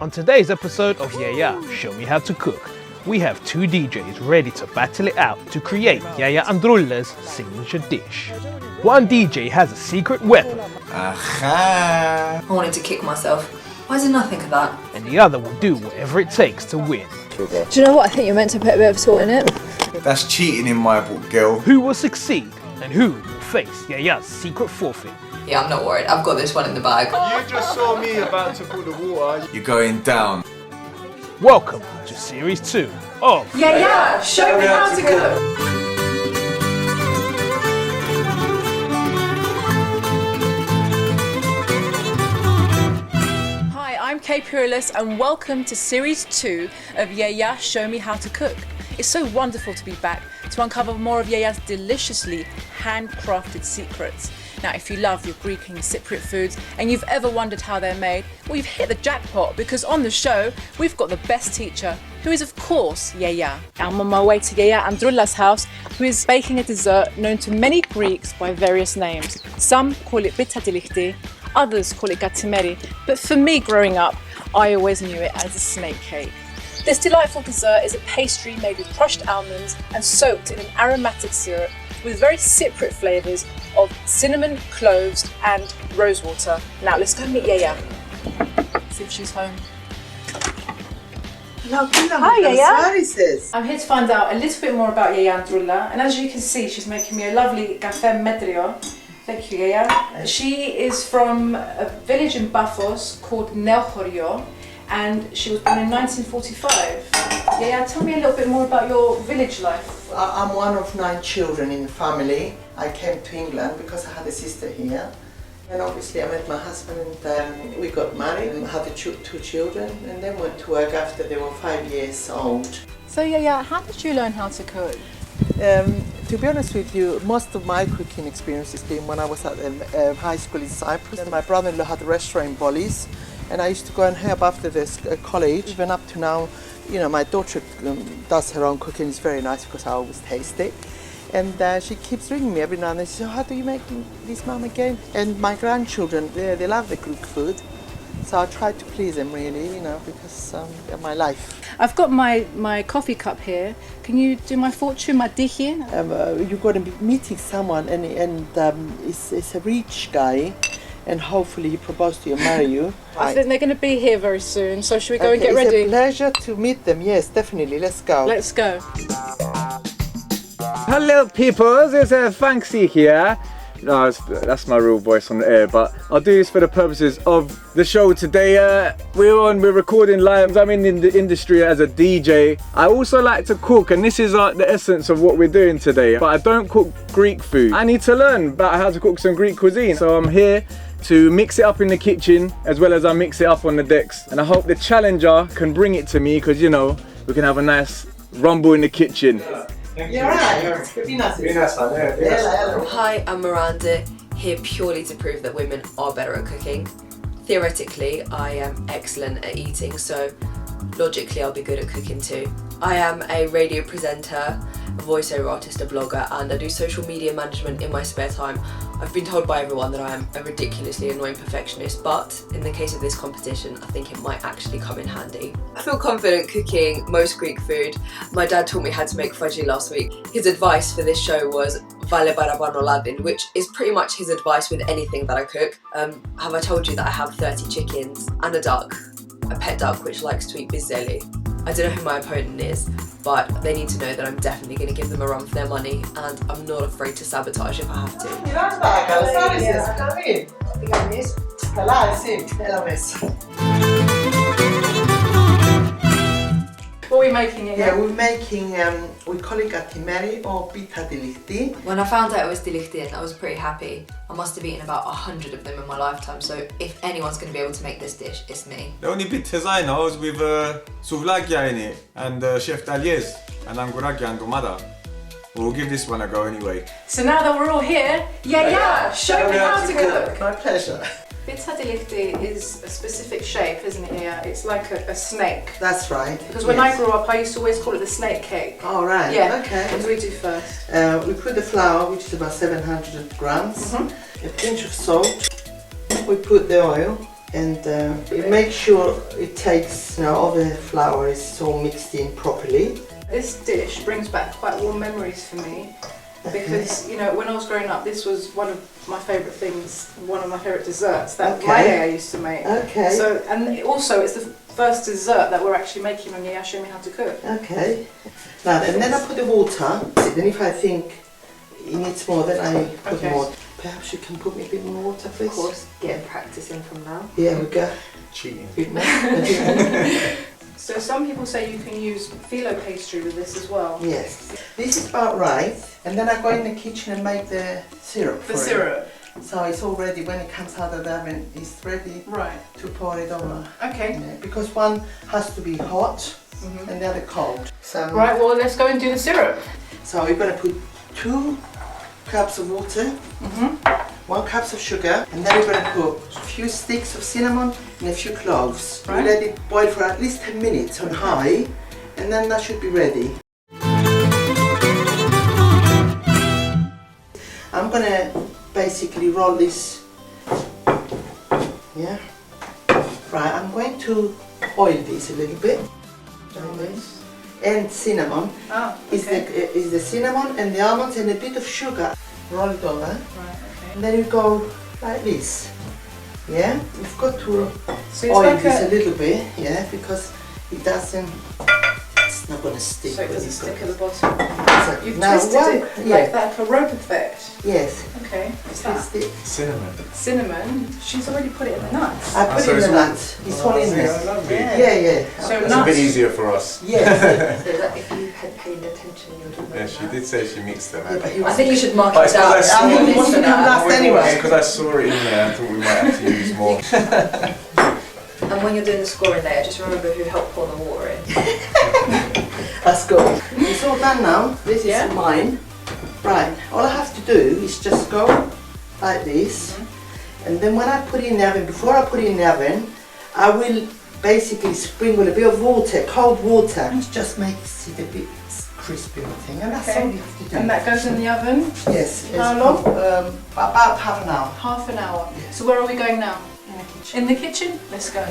On today's episode of Yiayia, Show Me How to Cook, we have two DJs ready to battle it out to create Yiayia Androulla's signature dish. One DJ has a secret weapon. I wanted to kick myself. Why didn't I think of that? And the other will do whatever it takes to win. Do you know what? I think you're meant to put a bit of salt in it. That's cheating in my book, girl. Who will succeed and who will face Yiayia's secret forfeit? Yeah, I'm not worried. I've got this one in the bag. You just saw me about to put the water. You're going down. Welcome to Series 2 of Yiayia, Show Me How to Cook. I'm Kay Pureless and welcome to Series 2 of Yiayia Show Me How to Cook. It's so wonderful to be back to uncover more of Yiayia's deliciously handcrafted secrets. Now, if you love your Greek and Cypriot foods and you've ever wondered how they're made, well, you've hit the jackpot because on the show, we've got the best teacher, who is of course Yiayia. I'm on my way to Yiayia Androulla's house, who is baking a dessert known to many Greeks by various names. Some call it Pitta Tilihti, others call it Katimeri, but for me growing up, I always knew it as a snake cake. This delightful dessert is a pastry made with crushed almonds and soaked in an aromatic syrup with very Cypriot flavours of cinnamon, cloves and rosewater. Now let's go meet Yiayia. See if she's home. Hi Yiayia. I'm here to find out a little bit more about Yiayia Androulla, and as you can see, she's making me a lovely café metrio. Thank you, Yiayia. She is from a village in Bafos called Neochorio, and she was born in 1945. Yiayia, tell me a little bit more about your village life. I'm one of 9 children in the family. I came to England because I had a sister here. And obviously I met my husband and we got married and had 2 children, and then went to work after they were 5 years old. So Yiayia, how did you learn how to cook? To be honest with you, most of my cooking experience has been when I was at high school in Cyprus. And my brother-in-law had a restaurant in Bolis, and I used to go and help after this college. Even up to now, you know, my daughter does her own cooking. It's very nice because I always taste it. And she keeps ringing me every now and then. She says, how do you make this, mum, again? And my grandchildren, they love the Greek food. So I try to please them really, you know, because they're my life. I've got my coffee cup here. Can you do my fortune, my dihi? You're going to be meeting someone and it's a rich guy, and hopefully he proposes to you, marry you. I think they're going to be here very soon, so should we go and get ready? It's a pleasure to meet them, yes, definitely. Let's go. Let's go. Hello people, it's Funksy here. No, that's my real voice on the air, but I'll do this for the purposes of the show today. We're recording live. I'm in the industry as a DJ. I also like to cook, and this is like the essence of what we're doing today. But I don't cook Greek food. I need to learn about how to cook some Greek cuisine. So I'm here to mix it up in the kitchen as well as I mix it up on the decks. And I hope the challenger can bring it to me, because you know, we can have a nice rumble in the kitchen. Hi, I'm Miranda, here purely to prove that women are better at cooking. Theoretically, I am excellent at eating, so logically I'll be good at cooking too. I am a radio presenter, a voiceover artist, a blogger, and I do social media management in my spare time. I've been told by everyone that I am a ridiculously annoying perfectionist, but in the case of this competition, I think it might actually come in handy. I feel confident cooking most Greek food. My dad taught me how to make fudgy last week. His advice for this show was vale parapano ladin, which is pretty much his advice with anything that I cook. Have I told you that I have 30 chickens and a duck, a pet duck which likes to eat bizzeli? I don't know who my opponent is, but they need to know that I'm definitely going to give them a run for their money, and I'm not afraid to sabotage if I have to. What are we making it? Yeah, we're making, we call it Katimeri or Pitta Tilihti. When I found out it was Tilihti, I was pretty happy. I must have eaten about 100 of them in my lifetime, so if anyone's going to be able to make this dish, it's me. The only bit I know is with souvlaki in it and chef d'aliers and anguraki and gomada. We'll give this one a go anyway. So now that we're all here, Yiayia, show me how to cook. My pleasure. Pitta Tilihti is a specific shape, isn't it, Yiayia? It's like a snake. That's right. Because when I grew up, I used to always call it the snake cake. Oh, right. Yeah. Okay. What do we do first? We put the flour, which is about 700 grams, a pinch of salt. We put the oil, And make sure it takes, all the flour is all mixed in properly. This dish brings back quite warm memories for me because, when I was growing up, this was one of my favourite things, one of my favourite desserts that my Yiayia used to make. Okay. So, and also it's the first dessert that we're actually making on Yiayia Show Me How to Cook. Okay. Now, and then I put the water. Then if I think it needs more, then I put more. Perhaps you can put me a bit more water, please. Of course, get practicing from now. Yeah, we go. Cheating. So some people say you can use phyllo pastry with this as well. Yes. This is about right. And then I go in the kitchen and make the syrup for The syrup. it. So it's all ready. When it comes out of the oven, it's ready to pour it over. Okay. Yeah, because one has to be hot and the other cold. So, Right, well let's go and do the syrup. So we're going to put 2 cups of water, 1 cup of sugar, and then we're going to put a few sticks of cinnamon and a few cloves. Right. We let it boil for at least 10 minutes on high, and then that should be ready. I'm going to basically roll this. Yeah. Right, I'm going to oil this a little bit. Like this. And cinnamon. Oh, Is the cinnamon and the almonds and a bit of sugar. Roll it over. Right, okay. And then you go like this. Yeah? You've got to So it's oil like this a little bit, yeah, because it doesn't, it's not going to stick. So it when doesn't you stick go. at the bottom. Exactly. You've Now, twisted it yeah. like a rope effect. Yes. Okay, what's that? Twist it. Cinnamon. Cinnamon. She's already put it in the nuts. I put so it in it's the all- nuts. It's all in there. lovely. Yeah. So That's nuts. a bit easier for us. Yes. So that if you had paid attention, you would have known Yeah, she that. did say she mixed them. Yeah, but he I was, think you should mark But it it's down. because I think he wants to come last anyway. Because I saw it in there, I thought we might have to use more. And when you're doing the scoring later, just remember who helped pour the water in. that's good. It's all done now. This Yeah. is mine. Right, all I have to do is just go like this, and then when I put it in the oven, before I put it in the oven, I will basically sprinkle a bit of water, cold water, and just makes it a bit crispy thing, and that's all you have to do. And that goes in the oven Yes. How it's long? About half an hour. half an hour. Yeah. So where are we going now? In the kitchen. In the kitchen? Let's go.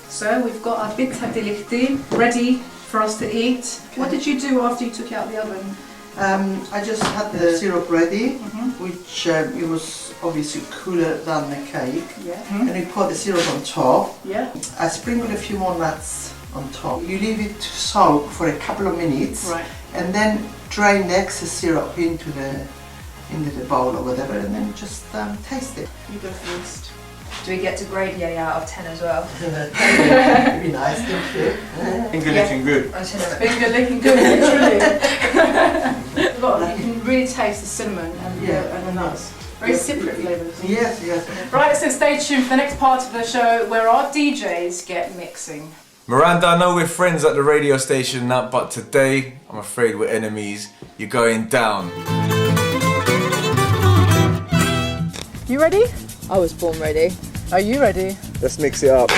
So we've got our Pitta Tilihti ready for us to eat. What did you do after you took it out of the oven? I just had the syrup ready, which it was obviously cooler than the cake. Yeah. And we put the syrup on top. Yeah. I sprinkle a few more nuts on top. You leave it to soak for a couple of minutes, Right. and then drain the excess syrup into the bowl or whatever, and then just taste it. You go first. Do we get to grade Yiayia out of 10 as well? It'd be nice, thank you. Finger looking good. On cinnamon. Finger licking good, literally. You can really taste the cinnamon and, and the nuts. Very cypriot flavours. Yes. Right, so stay tuned for the next part of the show where our DJs get mixing. Miranda, I know we're friends at the radio station, but today I'm afraid we're enemies. You're going down. You ready? I was born ready. Are you ready? Let's mix it up.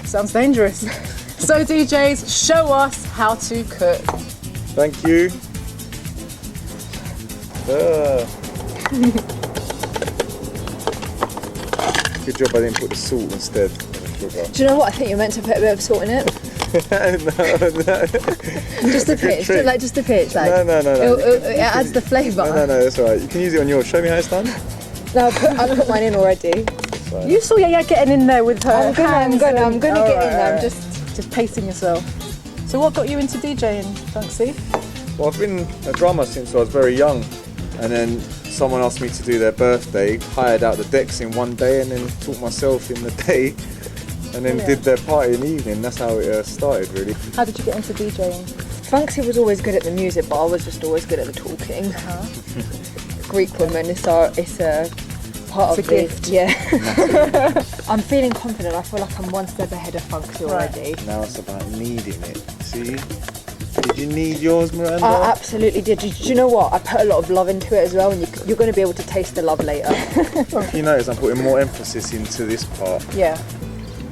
Sounds dangerous. So DJs, show us how to cook. Thank you. Good job I didn't put the salt instead of the sugar. Do you know what? I think you're meant to put a bit of salt in it. Just a pinch, trick. just a pinch. Like, No. It adds the flavour. No, that's alright. You can use it on yours. Show me how it's done. No, I put mine in already. You saw Yiayia getting in there with her I'm gonna hands. get in there. I'm just pacing yourself. So what got you into DJing, Funksy? Well, I've been a drummer since I was very young, and then someone asked me to do their birthday, hired out the decks in one day, and then taught myself in the day, and then did their party in the evening. That's how it started, really. How did you get into DJing? Funksy was always good at the music, but I was just always good at the talking. Greek woman, it's a part It's of a the gift. Yeah. I'm feeling confident. I feel like I'm one step ahead of Funksy already. Now it's about needing it. See? Did you need yours, Miranda? I absolutely did. Do you know what? I put a lot of love into it as well, and you're going to be able to taste the love later. You notice I'm putting more emphasis into this part. Yeah.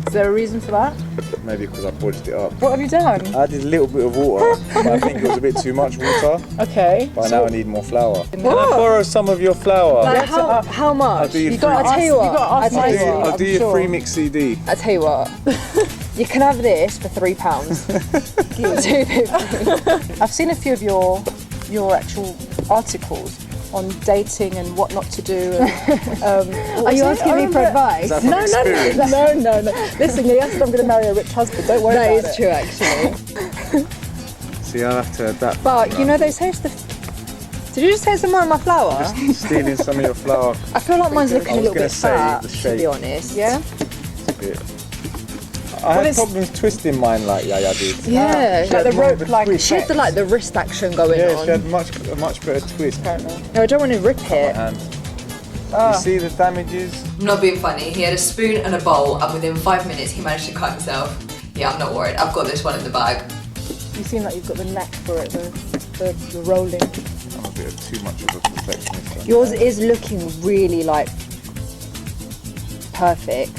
Is there a reason for that? Maybe because I bodged it up. What have you done? I added a little bit of water, but I think it was a bit too much water. Okay. But now I need more flour. Can I borrow some of your flour? Like how much? I'll do you I tell you what. I'll do your free mix CD. I tell you what. You can have this for £3. £2.50. I've seen a few of your actual articles on dating and what not to do. And, Are you asking me for advice? No. Listen, yes, I'm going to marry a rich husband. Don't worry about it. That is true, actually. See, I'll have to adapt. But you know, they say Did you just take some more of my flour? Stealing some of your flour. I feel like mine's looking a little bit fat, the to shape. be honest. Yeah? A bit. I had problems twisting mine like Yiayia did. Yeah, Like the rope, like she had the wrist action going Yeah, on. she had a much better twist. No, I don't want to rip it. And you see the damages? I'm not being funny. He had a spoon and a bowl, and within 5 minutes he managed to cut himself. Yeah, I'm not worried. I've got this one in the bag. You seem like you've got the knack for it, the rolling. I'm a bit too much of a perfectionist. Yours is looking really like perfect.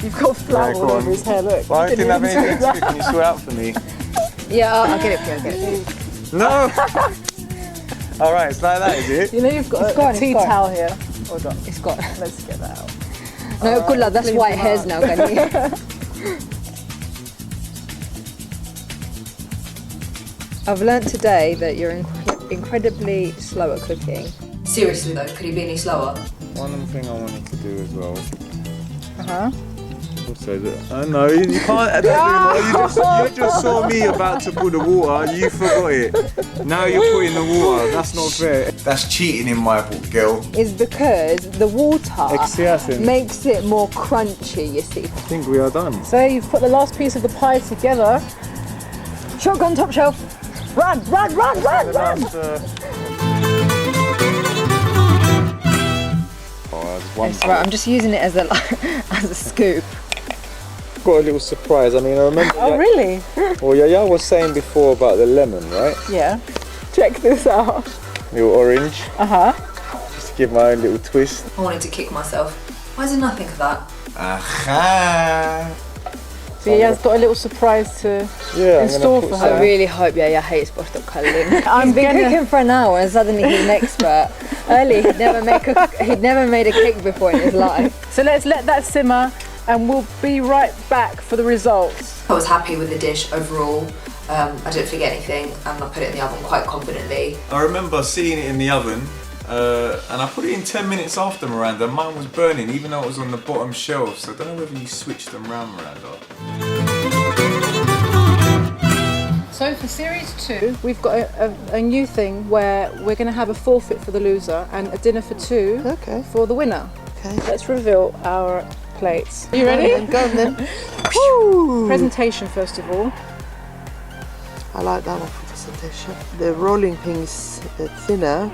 You've got flour all over his hair, look. Well, I didn't have anything extra. Can you sort out for me? Yeah, I'll get it for you, I'll get it for you. No! Alright, it's like that, is it? You know you've got a tea towel here. Hold on. It's got. Let's get that out. No, good luck, that's white hairs now, can you? I've learnt today that you're incredibly slow at cooking. Seriously though, could he be any slower? One thing I wanted to do as well. Uh-huh. Also, no, you can't add that anymore. You just saw me about to put the water, you forgot it. Now you're putting the water, that's not fair. That's cheating in my book, girl. Is because the water Exciting. makes it more crunchy, you see. I think we are done. So you've put the last piece of the pie together. Shotgun top shelf. Run! Right, I'm just using it as a as a scoop. Got a little surprise. I mean, I remember. Oh, really? Well, Yiayia was saying before about the lemon, right? Yeah. Check this out. Little orange. Uh-huh. Just to give my own little twist. I wanted to kick myself. Why is there nothing of that? Aha! So Yiaya's got a little surprise to Yeah, in store for her. I really hope Yiayia hates borscht culling. I'm He's been gonna- cooking for an hour and suddenly he's an expert. Early, he'd never made a cake before in his life. So let's let that simmer and we'll be right back for the results. I was happy with the dish overall. I didn't forget anything and I put it in the oven quite confidently. I remember seeing it in the oven and I put it in 10 minutes after Miranda. Mine was burning even though it was on the bottom shelf, so I don't know whether you switched them round, Miranda. So for series 2, we've got a new thing where we're going to have a forfeit for the loser and a dinner for 2 Okay. for the winner. Okay. Let's reveal our plates. Are you ready? Go on then. Presentation first of all. I like that one for presentation. The rolling thing is thinner,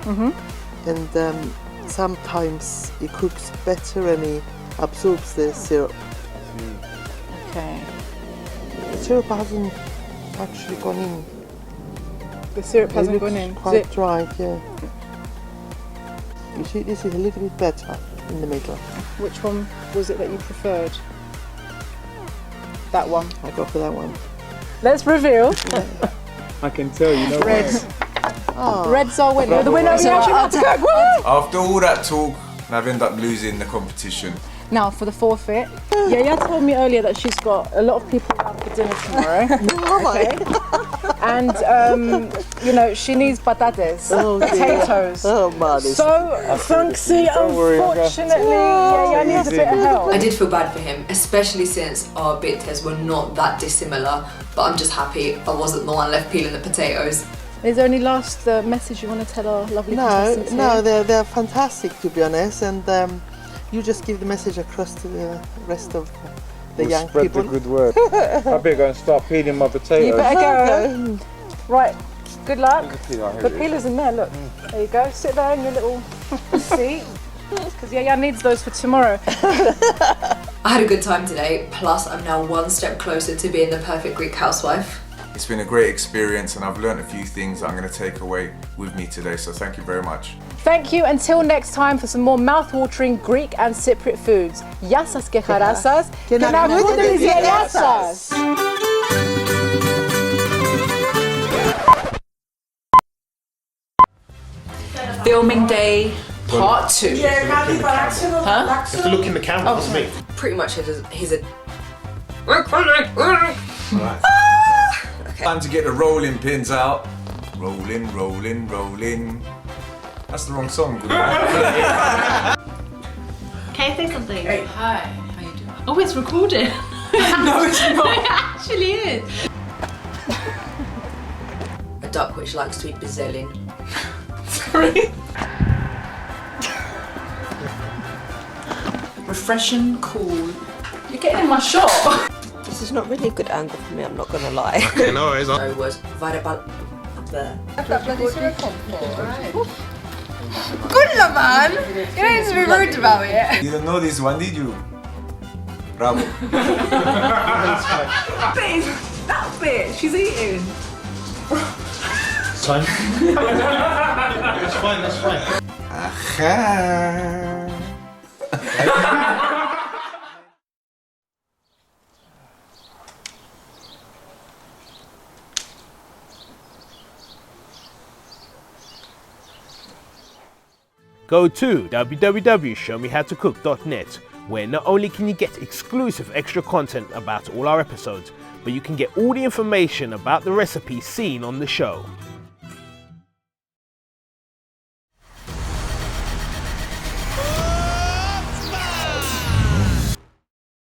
and sometimes it cooks better and it absorbs the syrup. Okay. The syrup hasn't actually gone in. The syrup It hasn't looks gone in. Is quite it? dry, yeah. You see, this is a little bit better in the middle. Which one was it that you preferred? That one. I go for that one. Let's reveal. I can tell, you know. Reds. Oh. Reds are winning. The winner of the Action How to Cook. Woo! After all that talk, I've ended up losing the competition. Now for the forfeit. Yiayia told me earlier that she's got a lot of people around for dinner tomorrow. And you know, she needs patates, potatoes. Oh man, it's So Funksy, Don't worry, I'll go. unfortunately, Yiayia needs a bit of help. I did feel bad for him, especially since our bitters were not that dissimilar, but I'm just happy I wasn't the one left peeling the potatoes. Is there any last message you want to tell our lovely contestants here? no, they're fantastic to be honest, and you just give the message across to the rest of the We'll young spread people. the good word. I better go and start peeling my potatoes. You better go. Right, good luck. Here The it is. peeler's in there, look. There you go. Sit there in your little seat. Because Yiayia needs those for tomorrow. I had a good time today, plus I'm now one step closer to being the perfect Greek housewife. It's been a great experience and I've learned a few things that I'm going to take away with me today, so thank you very much. Thank you. Until next time for some more mouth-watering Greek and Cypriot foods. Yassas και χαράσας και να ακούτε τις γιαγιάς σας. Filming day part 2. Huh? Have to look in the camera, that's me. Pretty much he's a... Time to get the rolling pins out. Rolling, rolling, rolling. That's the wrong song. Can I say something? Hi, how you doing? Oh, it's recording. No, it's not. It actually is. a duck which likes to eat bazillion. Sorry. Refreshing, cool. You're getting in my shot. This is not really a good angle for me, I'm not gonna lie. Okay, no worries. So was Varabal up there. Good luck, man. You don't need to be rude about it. You don't know this one, did you? Bravo. That bit, she's eating. Time. That's fine, that's fine. Aha. Go to www.showmehowtocook.net, where not only can you get exclusive extra content about all our episodes, but you can get all the information about the recipes seen on the show.